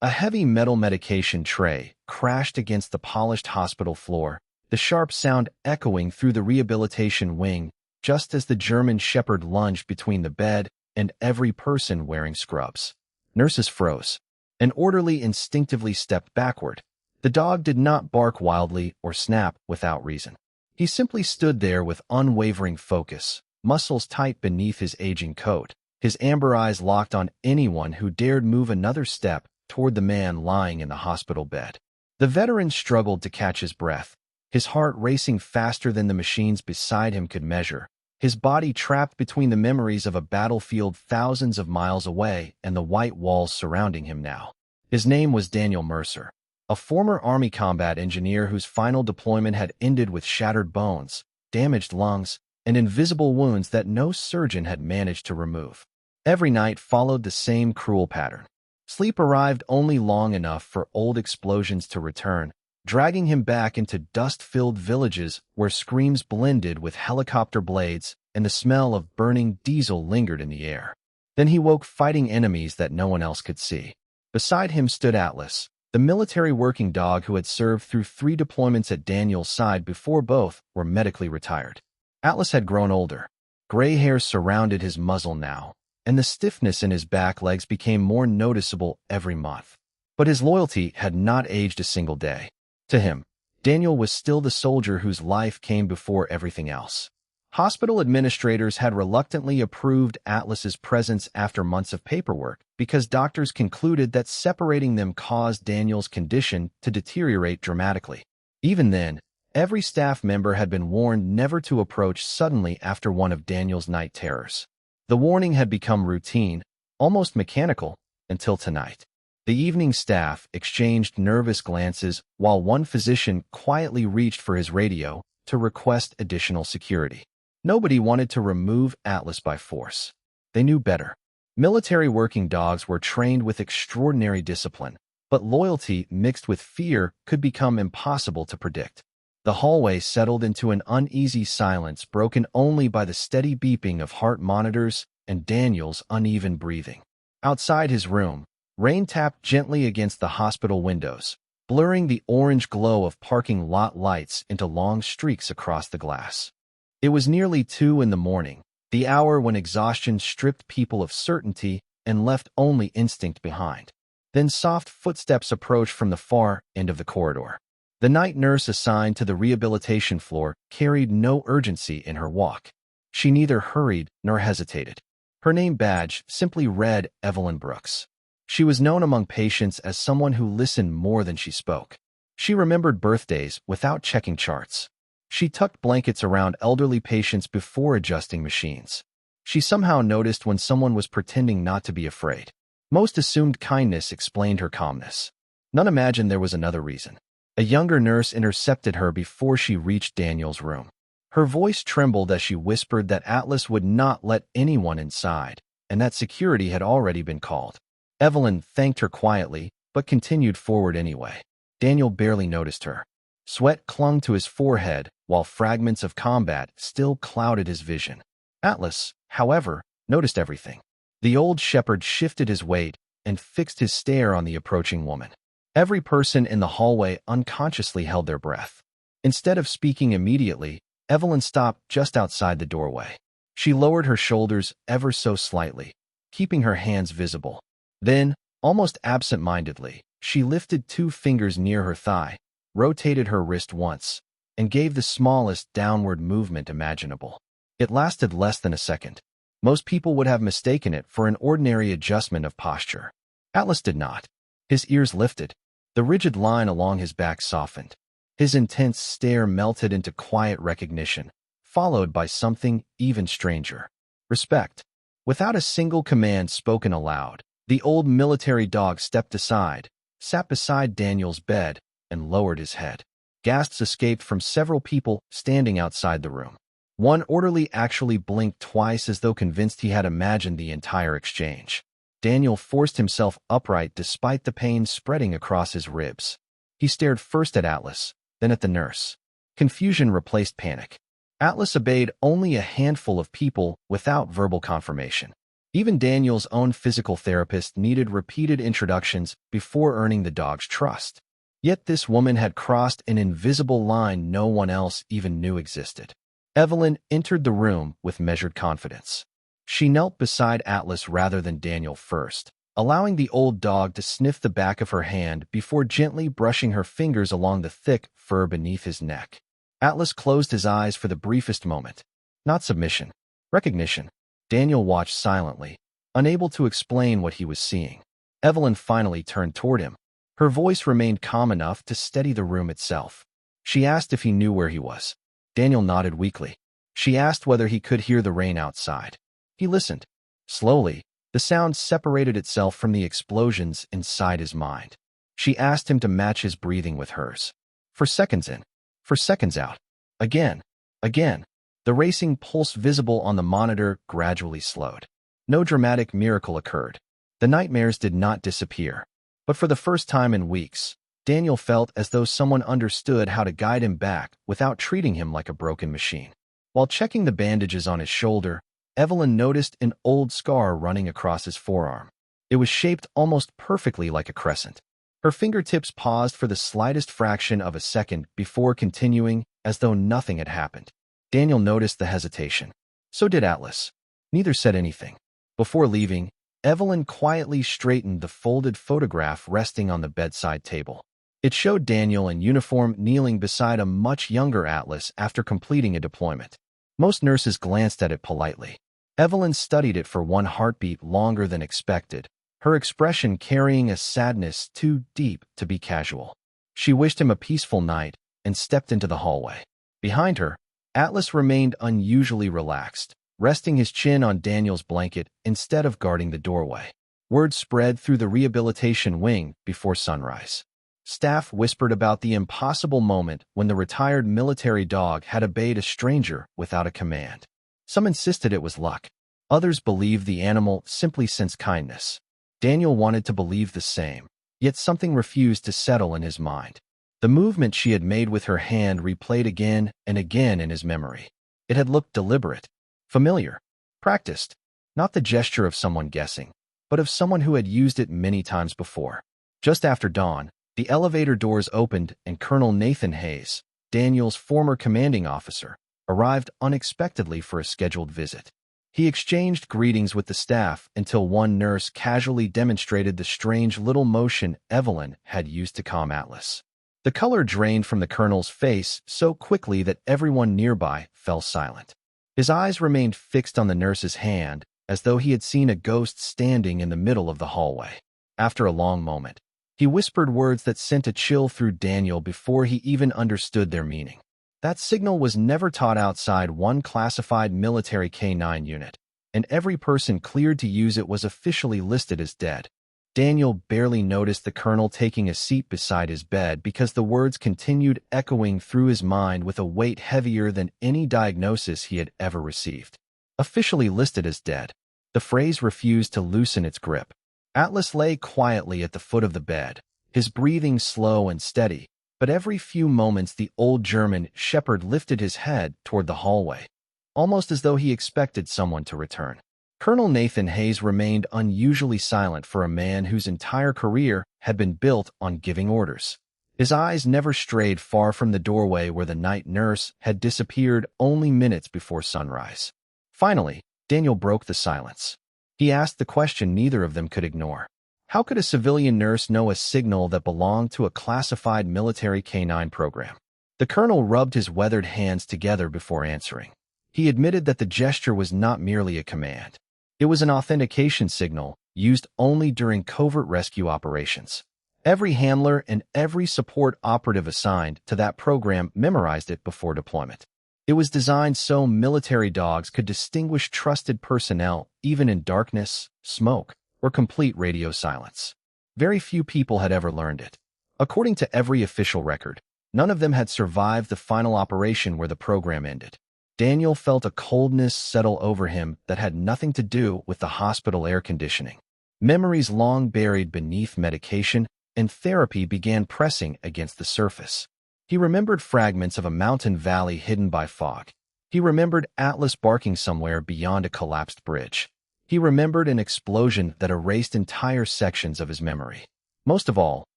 A heavy metal medication tray crashed against the polished hospital floor, the sharp sound echoing through the rehabilitation wing just as the German shepherd lunged between the bed and every person wearing scrubs. Nurses froze. An orderly instinctively stepped backward. The dog did not bark wildly or snap without reason. He simply stood there with unwavering focus, muscles tight beneath his aging coat, his amber eyes locked on anyone who dared move another step toward the man lying in the hospital bed. The veteran struggled to catch his breath, his heart racing faster than the machines beside him could measure, his body trapped between the memories of a battlefield thousands of miles away and the white walls surrounding him now. His name was Daniel Mercer, a former Army combat engineer whose final deployment had ended with shattered bones, damaged lungs, and invisible wounds that no surgeon had managed to remove. Every night followed the same cruel pattern. Sleep arrived only long enough for old explosions to return, dragging him back into dust-filled villages where screams blended with helicopter blades and the smell of burning diesel lingered in the air. Then he woke fighting enemies that no one else could see. Beside him stood Atlas, the military working dog who had served through 3 deployments at Daniel's side before both were medically retired. Atlas had grown older. Gray hair surrounded his muzzle now, and the stiffness in his back legs became more noticeable every month. But his loyalty had not aged a single day. To him, Daniel was still the soldier whose life came before everything else. Hospital administrators had reluctantly approved Atlas's presence after months of paperwork because doctors concluded that separating them caused Daniel's condition to deteriorate dramatically. Even then, every staff member had been warned never to approach suddenly after one of Daniel's night terrors. The warning had become routine, almost mechanical, until tonight. The evening staff exchanged nervous glances while one physician quietly reached for his radio to request additional security. Nobody wanted to remove Atlas by force. They knew better. Military working dogs were trained with extraordinary discipline, but loyalty mixed with fear could become impossible to predict. The hallway settled into an uneasy silence broken only by the steady beeping of heart monitors and Daniel's uneven breathing. Outside his room, rain tapped gently against the hospital windows, blurring the orange glow of parking lot lights into long streaks across the glass. It was nearly 2 in the morning, the hour when exhaustion stripped people of certainty and left only instinct behind. Then soft footsteps approached from the far end of the corridor. The night nurse assigned to the rehabilitation floor carried no urgency in her walk. She neither hurried nor hesitated. Her name badge simply read Evelyn Brooks. She was known among patients as someone who listened more than she spoke. She remembered birthdays without checking charts. She tucked blankets around elderly patients before adjusting machines. She somehow noticed when someone was pretending not to be afraid. Most assumed kindness explained her calmness. None imagined there was another reason. A younger nurse intercepted her before she reached Daniel's room. Her voice trembled as she whispered that Atlas would not let anyone inside, and that security had already been called. Evelyn thanked her quietly, but continued forward anyway. Daniel barely noticed her. Sweat clung to his forehead, while fragments of combat still clouded his vision. Atlas, however, noticed everything. The old shepherd shifted his weight and fixed his stare on the approaching woman. Every person in the hallway unconsciously held their breath. Instead of speaking immediately, Evelyn stopped just outside the doorway. She lowered her shoulders ever so slightly, keeping her hands visible. Then, almost absent-mindedly, she lifted 2 fingers near her thigh, rotated her wrist once, and gave the smallest downward movement imaginable. It lasted less than a second. Most people would have mistaken it for an ordinary adjustment of posture. Atlas did not. His ears lifted. The rigid line along his back softened. His intense stare melted into quiet recognition, followed by something even stranger. Respect. Without a single command spoken aloud, the old military dog stepped aside, sat beside Daniel's bed, and lowered his head. Gasps escaped from several people standing outside the room. One orderly actually blinked twice as though convinced he had imagined the entire exchange. Daniel forced himself upright despite the pain spreading across his ribs. He stared first at Atlas, then at the nurse. Confusion replaced panic. Atlas obeyed only a handful of people without verbal confirmation. Even Daniel's own physical therapist needed repeated introductions before earning the dog's trust. Yet this woman had crossed an invisible line no one else even knew existed. Evelyn entered the room with measured confidence. She knelt beside Atlas rather than Daniel first, allowing the old dog to sniff the back of her hand before gently brushing her fingers along the thick fur beneath his neck. Atlas closed his eyes for the briefest moment. Not submission. Recognition. Daniel watched silently, unable to explain what he was seeing. Evelyn finally turned toward him. Her voice remained calm enough to steady the room itself. She asked if he knew where he was. Daniel nodded weakly. She asked whether he could hear the rain outside. He listened. Slowly, the sound separated itself from the explosions inside his mind. She asked him to match his breathing with hers. For seconds in, for seconds out. Again, again. The racing pulse visible on the monitor gradually slowed. No dramatic miracle occurred. The nightmares did not disappear. But for the first time in weeks, Daniel felt as though someone understood how to guide him back without treating him like a broken machine. While checking the bandages on his shoulder, Evelyn noticed an old scar running across his forearm. It was shaped almost perfectly like a crescent. Her fingertips paused for the slightest fraction of a second before continuing as though nothing had happened. Daniel noticed the hesitation. So did Atlas. Neither said anything. Before leaving, Evelyn quietly straightened the folded photograph resting on the bedside table. It showed Daniel in uniform kneeling beside a much younger Atlas after completing a deployment. Most nurses glanced at it politely. Evelyn studied it for one heartbeat longer than expected, her expression carrying a sadness too deep to be casual. She wished him a peaceful night and stepped into the hallway. Behind her, Atlas remained unusually relaxed, resting his chin on Daniel's blanket instead of guarding the doorway. Word spread through the rehabilitation wing before sunrise. Staff whispered about the impossible moment when the retired military dog had obeyed a stranger without a command. Some insisted it was luck. Others believed the animal simply sensed kindness. Daniel wanted to believe the same, yet something refused to settle in his mind. The movement she had made with her hand replayed again and again in his memory. It had looked deliberate, familiar, practiced, not the gesture of someone guessing, but of someone who had used it many times before. Just after dawn, the elevator doors opened and Colonel Nathan Hayes, Daniel's former commanding officer, arrived unexpectedly for a scheduled visit. He exchanged greetings with the staff until one nurse casually demonstrated the strange little motion Evelyn had used to calm Atlas. The color drained from the colonel's face so quickly that everyone nearby fell silent. His eyes remained fixed on the nurse's hand, as though he had seen a ghost standing in the middle of the hallway. After a long moment, he whispered words that sent a chill through Daniel before he even understood their meaning. That signal was never taught outside one classified military K-9 unit, and every person cleared to use it was officially listed as dead. Daniel barely noticed the colonel taking a seat beside his bed because the words continued echoing through his mind with a weight heavier than any diagnosis he had ever received. Officially listed as dead. The phrase refused to loosen its grip. Atlas lay quietly at the foot of the bed, his breathing slow and steady, but every few moments the old German shepherd lifted his head toward the hallway, almost as though he expected someone to return. Colonel Nathan Hayes remained unusually silent for a man whose entire career had been built on giving orders. His eyes never strayed far from the doorway where the night nurse had disappeared only minutes before sunrise. Finally, Daniel broke the silence. He asked the question neither of them could ignore. How could a civilian nurse know a signal that belonged to a classified military K-9 program? The colonel rubbed his weathered hands together before answering. He admitted that the gesture was not merely a command. It was an authentication signal used only during covert rescue operations. Every handler and every support operative assigned to that program memorized it before deployment. It was designed so military dogs could distinguish trusted personnel even in darkness, smoke, or complete radio silence. Very few people had ever learned it. According to every official record, none of them had survived the final operation where the program ended. Daniel felt a coldness settle over him that had nothing to do with the hospital air conditioning. Memories long buried beneath medication and therapy began pressing against the surface. He remembered fragments of a mountain valley hidden by fog. He remembered Atlas barking somewhere beyond a collapsed bridge. He remembered an explosion that erased entire sections of his memory. Most of all,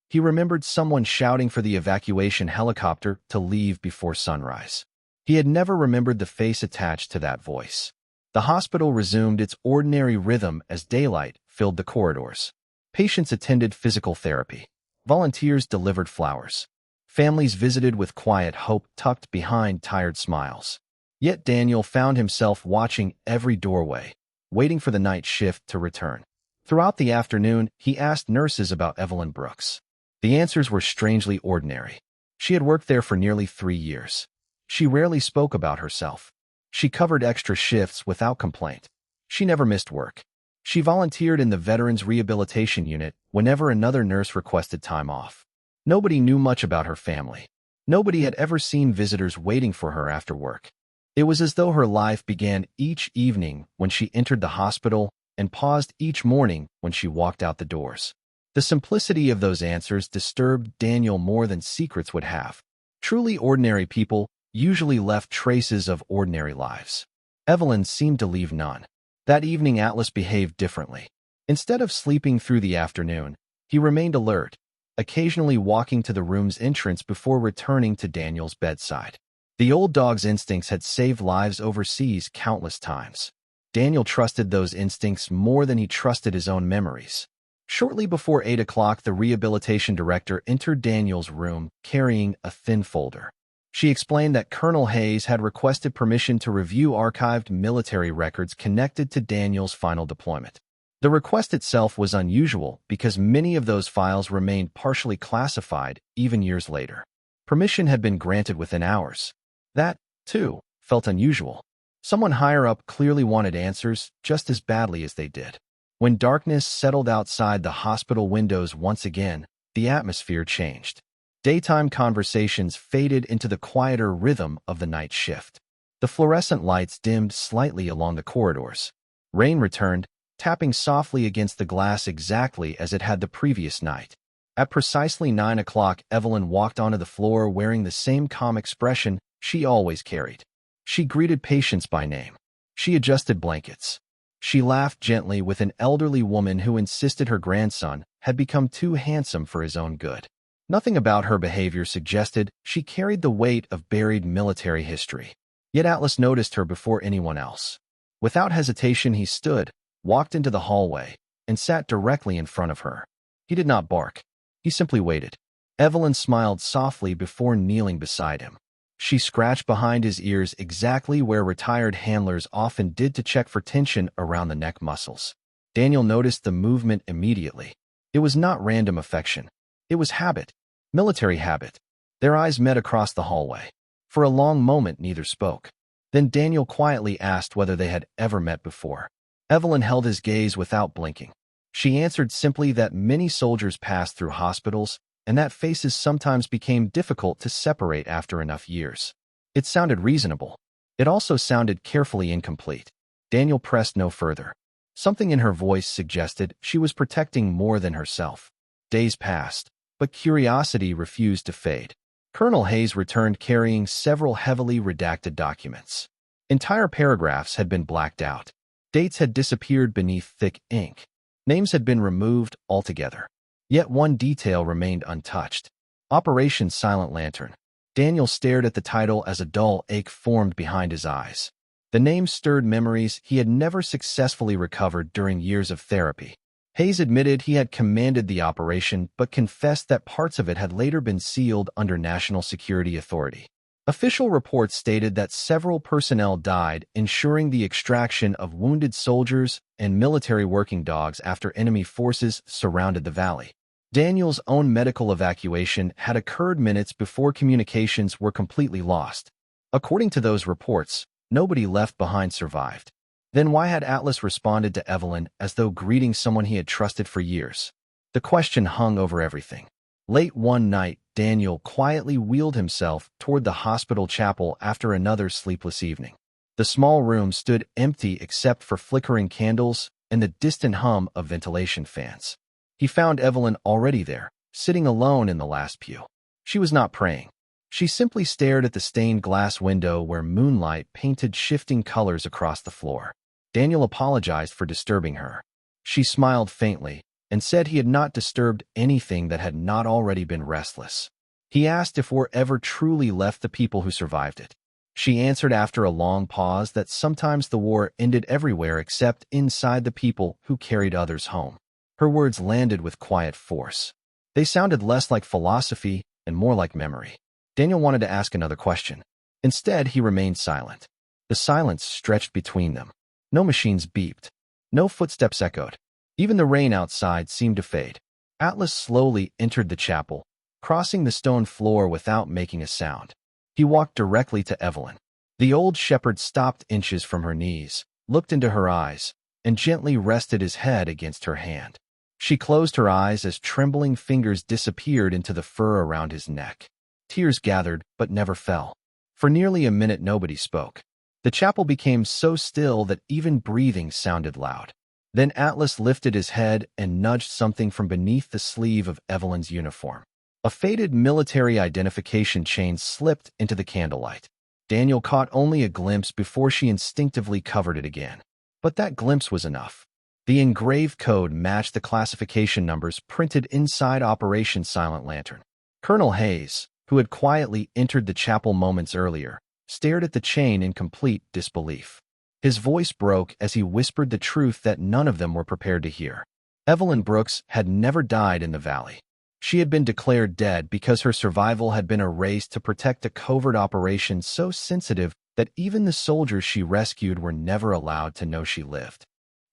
he remembered someone shouting for the evacuation helicopter to leave before sunrise. He had never remembered the face attached to that voice. The hospital resumed its ordinary rhythm as daylight filled the corridors. Patients attended physical therapy. Volunteers delivered flowers. Families visited with quiet hope tucked behind tired smiles. Yet Daniel found himself watching every doorway, waiting for the night shift to return. Throughout the afternoon, he asked nurses about Evelyn Brooks. The answers were strangely ordinary. She had worked there for nearly 3 years. She rarely spoke about herself. She covered extra shifts without complaint. She never missed work. She volunteered in the Veterans Rehabilitation Unit whenever another nurse requested time off. Nobody knew much about her family. Nobody had ever seen visitors waiting for her after work. It was as though her life began each evening when she entered the hospital and paused each morning when she walked out the doors. The simplicity of those answers disturbed Daniel more than secrets would have. Truly ordinary people usually left traces of ordinary lives. Evelyn seemed to leave none. That evening Atlas behaved differently. Instead of sleeping through the afternoon, he remained alert, occasionally walking to the room's entrance before returning to Daniel's bedside. The old dog's instincts had saved lives overseas countless times. Daniel trusted those instincts more than he trusted his own memories. Shortly before 8 o'clock, the rehabilitation director entered Daniel's room carrying a thin folder. She explained that Colonel Hayes had requested permission to review archived military records connected to Daniel's final deployment. The request itself was unusual because many of those files remained partially classified even years later. Permission had been granted within hours. That, too, felt unusual. Someone higher up clearly wanted answers just as badly as they did. When darkness settled outside the hospital windows once again, the atmosphere changed. Daytime conversations faded into the quieter rhythm of the night shift. The fluorescent lights dimmed slightly along the corridors. Rain returned, tapping softly against the glass exactly as it had the previous night. At precisely 9 o'clock, Evelyn walked onto the floor wearing the same calm expression she always carried. She greeted patients by name. She adjusted blankets. She laughed gently with an elderly woman who insisted her grandson had become too handsome for his own good. Nothing about her behavior suggested she carried the weight of buried military history. Yet Atlas noticed her before anyone else. Without hesitation, he stood, walked into the hallway, and sat directly in front of her. He did not bark. He simply waited. Evelyn smiled softly before kneeling beside him. She scratched behind his ears exactly where retired handlers often did to check for tension around the neck muscles. Daniel noticed the movement immediately. It was not random affection. It was habit. Military habit. Their eyes met across the hallway. For a long moment, neither spoke. Then Daniel quietly asked whether they had ever met before. Evelyn held his gaze without blinking. She answered simply that many soldiers passed through hospitals, and that faces sometimes became difficult to separate after enough years. It sounded reasonable. It also sounded carefully incomplete. Daniel pressed no further. Something in her voice suggested she was protecting more than herself. Days passed, but curiosity refused to fade. Colonel Hayes returned carrying several heavily redacted documents. Entire paragraphs had been blacked out. Dates had disappeared beneath thick ink. Names had been removed altogether. Yet one detail remained untouched. Operation Silent Lantern. Daniel stared at the title as a dull ache formed behind his eyes. The name stirred memories he had never successfully recovered during years of therapy. Hayes admitted he had commanded the operation but confessed that parts of it had later been sealed under National Security Authority. Official reports stated that several personnel died ensuring the extraction of wounded soldiers and military working dogs after enemy forces surrounded the valley. Daniel's own medical evacuation had occurred minutes before communications were completely lost. According to those reports, nobody left behind survived. Then why had Atlas responded to Evelyn as though greeting someone he had trusted for years? The question hung over everything. Late one night, Daniel quietly wheeled himself toward the hospital chapel after another sleepless evening. The small room stood empty except for flickering candles and the distant hum of ventilation fans. He found Evelyn already there, sitting alone in the last pew. She was not praying. She simply stared at the stained glass window where moonlight painted shifting colors across the floor. Daniel apologized for disturbing her. She smiled faintly and said he had not disturbed anything that had not already been restless. He asked if war ever truly left the people who survived it. She answered after a long pause that sometimes the war ended everywhere except inside the people who carried others home. Her words landed with quiet force. They sounded less like philosophy and more like memory. Daniel wanted to ask another question. Instead, he remained silent. The silence stretched between them. No machines beeped. No footsteps echoed. Even the rain outside seemed to fade. Atlas slowly entered the chapel, crossing the stone floor without making a sound. He walked directly to Evelyn. The old shepherd stopped inches from her knees, looked into her eyes, and gently rested his head against her hand. She closed her eyes as trembling fingers disappeared into the fur around his neck. Tears gathered but never fell. For nearly a minute nobody spoke. The chapel became so still that even breathing sounded loud. Then Atlas lifted his head and nudged something from beneath the sleeve of Evelyn's uniform. A faded military identification chain slipped into the candlelight. Daniel caught only a glimpse before she instinctively covered it again. But that glimpse was enough. The engraved code matched the classification numbers printed inside Operation Silent Lantern. Colonel Hayes, who had quietly entered the chapel moments earlier, stared at the chain in complete disbelief. His voice broke as he whispered the truth that none of them were prepared to hear. Evelyn Brooks had never died in the valley. She had been declared dead because her survival had been erased to protect a covert operation so sensitive that even the soldiers she rescued were never allowed to know she lived.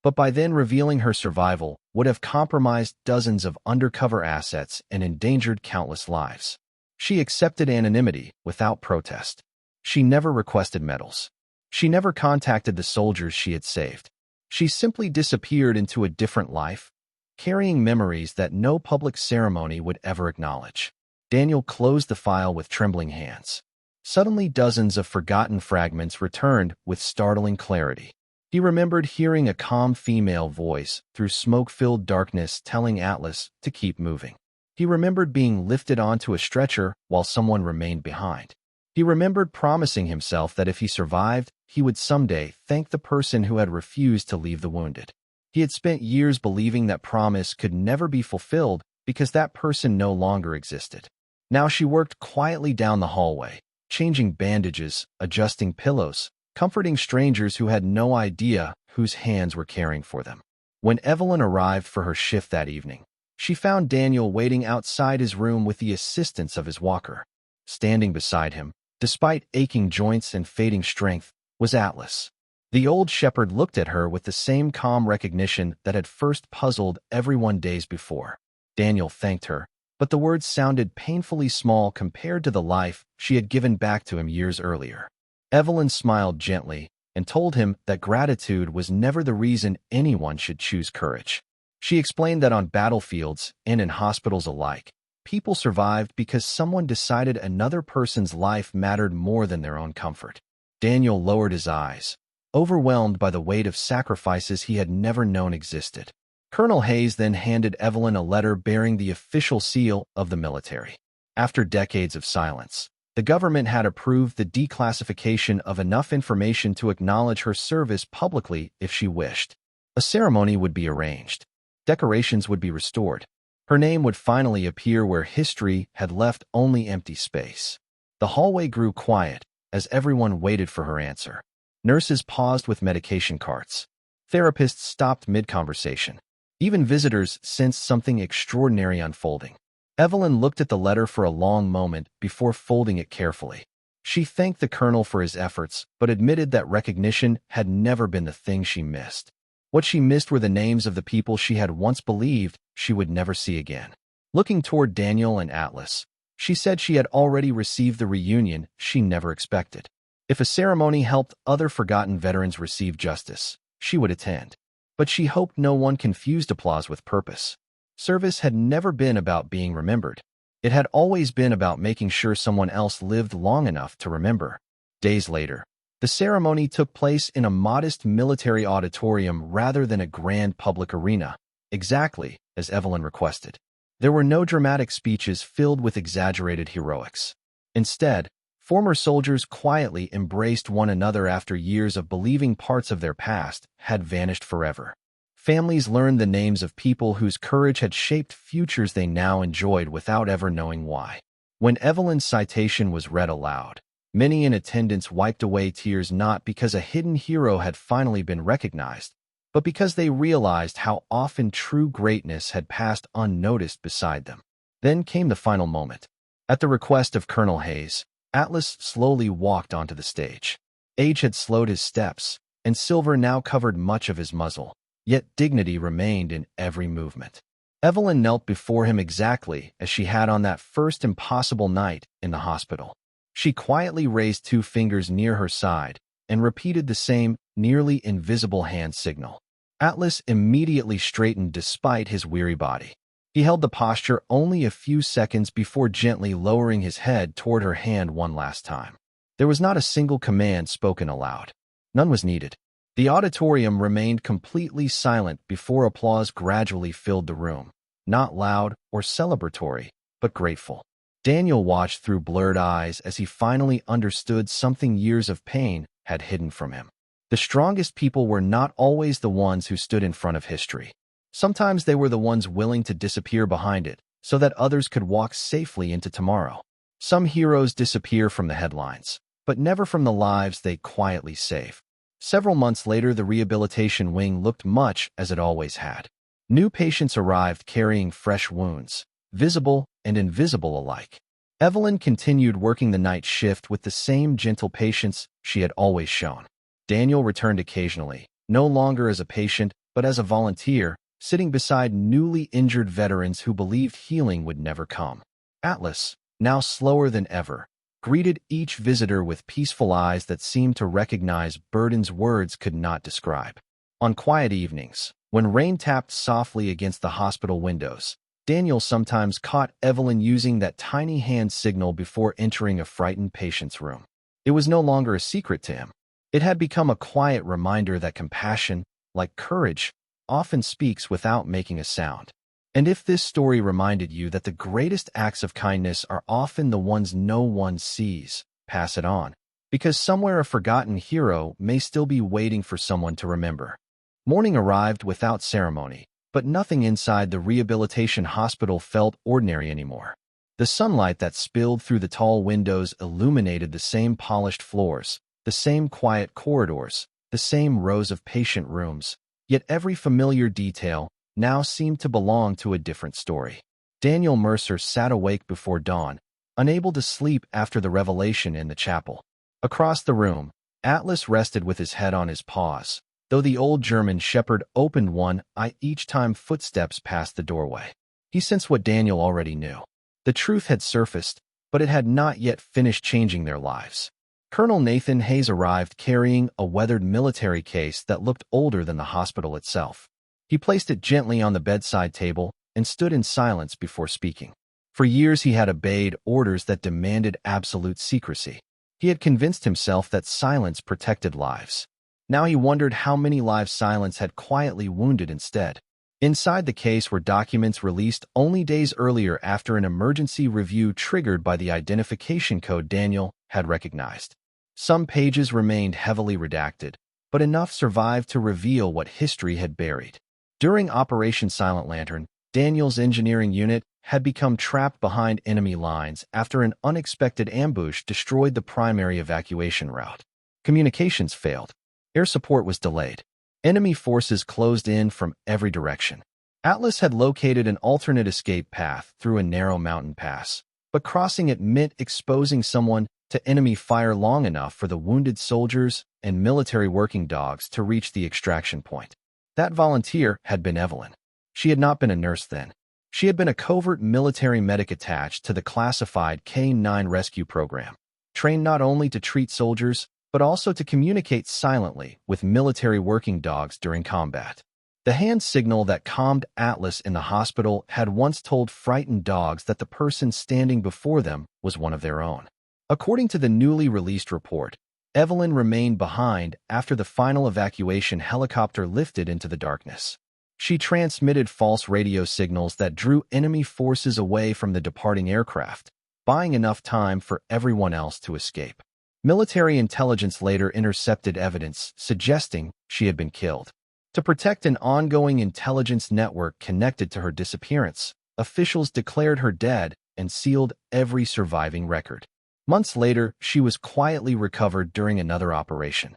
But by then, revealing her survival would have compromised dozens of undercover assets and endangered countless lives. She accepted anonymity without protest. She never requested medals. She never contacted the soldiers she had saved. She simply disappeared into a different life, carrying memories that no public ceremony would ever acknowledge. Daniel closed the file with trembling hands. Suddenly, dozens of forgotten fragments returned with startling clarity. He remembered hearing a calm female voice through smoke-filled darkness telling Atlas to keep moving. He remembered being lifted onto a stretcher while someone remained behind. He remembered promising himself that if he survived, he would someday thank the person who had refused to leave the wounded. He had spent years believing that promise could never be fulfilled because that person no longer existed. Now she worked quietly down the hallway, changing bandages, adjusting pillows, comforting strangers who had no idea whose hands were caring for them. When Evelyn arrived for her shift that evening, she found Daniel waiting outside his room with the assistance of his walker. Standing beside him, despite aching joints and fading strength, was Atlas. The old shepherd looked at her with the same calm recognition that had first puzzled everyone days before. Daniel thanked her, but the words sounded painfully small compared to the life she had given back to him years earlier. Evelyn smiled gently and told him that gratitude was never the reason anyone should choose courage. She explained that on battlefields and in hospitals alike, people survived because someone decided another person's life mattered more than their own comfort. Daniel lowered his eyes, overwhelmed by the weight of sacrifices he had never known existed. Colonel Hayes then handed Evelyn a letter bearing the official seal of the military. After decades of silence, the government had approved the declassification of enough information to acknowledge her service publicly if she wished. A ceremony would be arranged. Decorations would be restored. Her name would finally appear where history had left only empty space. The hallway grew quiet as everyone waited for her answer. Nurses paused with medication carts. Therapists stopped mid-conversation. Even visitors sensed something extraordinary unfolding. Evelyn looked at the letter for a long moment before folding it carefully. She thanked the colonel for his efforts, but admitted that recognition had never been the thing she missed. What she missed were the names of the people she had once believed she would never see again. Looking toward Daniel and Atlas, she said she had already received the reunion she never expected. If a ceremony helped other forgotten veterans receive justice, she would attend. But she hoped no one confused applause with purpose. Service had never been about being remembered. It had always been about making sure someone else lived long enough to remember. Days later, the ceremony took place in a modest military auditorium rather than a grand public arena, exactly as Evelyn requested. There were no dramatic speeches filled with exaggerated heroics. Instead, Former soldiers quietly embraced one another after years of believing parts of their past had vanished forever. Families learned the names of people whose courage had shaped futures they now enjoyed without ever knowing why. When Evelyn's citation was read aloud, many in attendance wiped away tears not because a hidden hero had finally been recognized, but because they realized how often true greatness had passed unnoticed beside them. Then came the final moment. At the request of Colonel Hayes, Atlas slowly walked onto the stage. Age had slowed his steps, and silver now covered much of his muzzle, yet dignity remained in every movement. Evelyn knelt before him exactly as she had on that first impossible night in the hospital. She quietly raised 2 fingers near her side and repeated the same, nearly invisible hand signal. Atlas immediately straightened despite his weary body. He held the posture only a few seconds before gently lowering his head toward her hand one last time. There was not a single command spoken aloud. None was needed. The auditorium remained completely silent before applause gradually filled the room. Not loud or celebratory, but grateful. Daniel watched through blurred eyes as he finally understood something years of pain had hidden from him. The strongest people were not always the ones who stood in front of history. Sometimes they were the ones willing to disappear behind it so that others could walk safely into tomorrow. Some heroes disappear from the headlines, but never from the lives they quietly save. Several months later, the rehabilitation wing looked much as it always had. New patients arrived carrying fresh wounds, visible and invisible alike. Evelyn continued working the night shift with the same gentle patience she had always shown. Daniel returned occasionally, no longer as a patient, but as a volunteer, sitting beside newly injured veterans who believed healing would never come. Atlas, now slower than ever, greeted each visitor with peaceful eyes that seemed to recognize burdens words could not describe. On quiet evenings, when rain tapped softly against the hospital windows, Daniel sometimes caught Evelyn using that tiny hand signal before entering a frightened patient's room. It was no longer a secret to him. It had become a quiet reminder that compassion, like courage, often speaks without making a sound. And if this story reminded you that the greatest acts of kindness are often the ones no one sees, pass it on, because somewhere a forgotten hero may still be waiting for someone to remember. Morning arrived without ceremony, but nothing inside the rehabilitation hospital felt ordinary anymore. The sunlight that spilled through the tall windows illuminated the same polished floors, the same quiet corridors, the same rows of patient rooms, yet every familiar detail now seemed to belong to a different story. Daniel Mercer sat awake before dawn, unable to sleep after the revelation in the chapel. Across the room, Atlas rested with his head on his paws, though the old German shepherd opened one eye each time footsteps passed the doorway. He sensed what Daniel already knew. The truth had surfaced, but it had not yet finished changing their lives. Colonel Nathan Hayes arrived carrying a weathered military case that looked older than the hospital itself. He placed it gently on the bedside table and stood in silence before speaking. For years he had obeyed orders that demanded absolute secrecy. He had convinced himself that silence protected lives. Now he wondered how many lives silence had quietly wounded instead. Inside the case were documents released only days earlier after an emergency review triggered by the identification code Daniel had recognized. Some pages remained heavily redacted, but enough survived to reveal what history had buried. During Operation Silent Lantern, Daniel's engineering unit had become trapped behind enemy lines after an unexpected ambush destroyed the primary evacuation route. Communications failed. Air support was delayed. Enemy forces closed in from every direction. Atlas had located an alternate escape path through a narrow mountain pass, but crossing it meant exposing someone to enemy fire long enough for the wounded soldiers and military working dogs to reach the extraction point. That volunteer had been Evelyn. She had not been a nurse then. She had been a covert military medic attached to the classified K-9 rescue program, trained not only to treat soldiers, but also to communicate silently with military working dogs during combat. The hand signal that calmed Atlas in the hospital had once told frightened dogs that the person standing before them was one of their own. According to the newly released report, Evelyn remained behind after the final evacuation helicopter lifted into the darkness. She transmitted false radio signals that drew enemy forces away from the departing aircraft, buying enough time for everyone else to escape. Military intelligence later intercepted evidence suggesting she had been killed. To protect an ongoing intelligence network connected to her disappearance, officials declared her dead and sealed every surviving record. Months later, she was quietly recovered during another operation.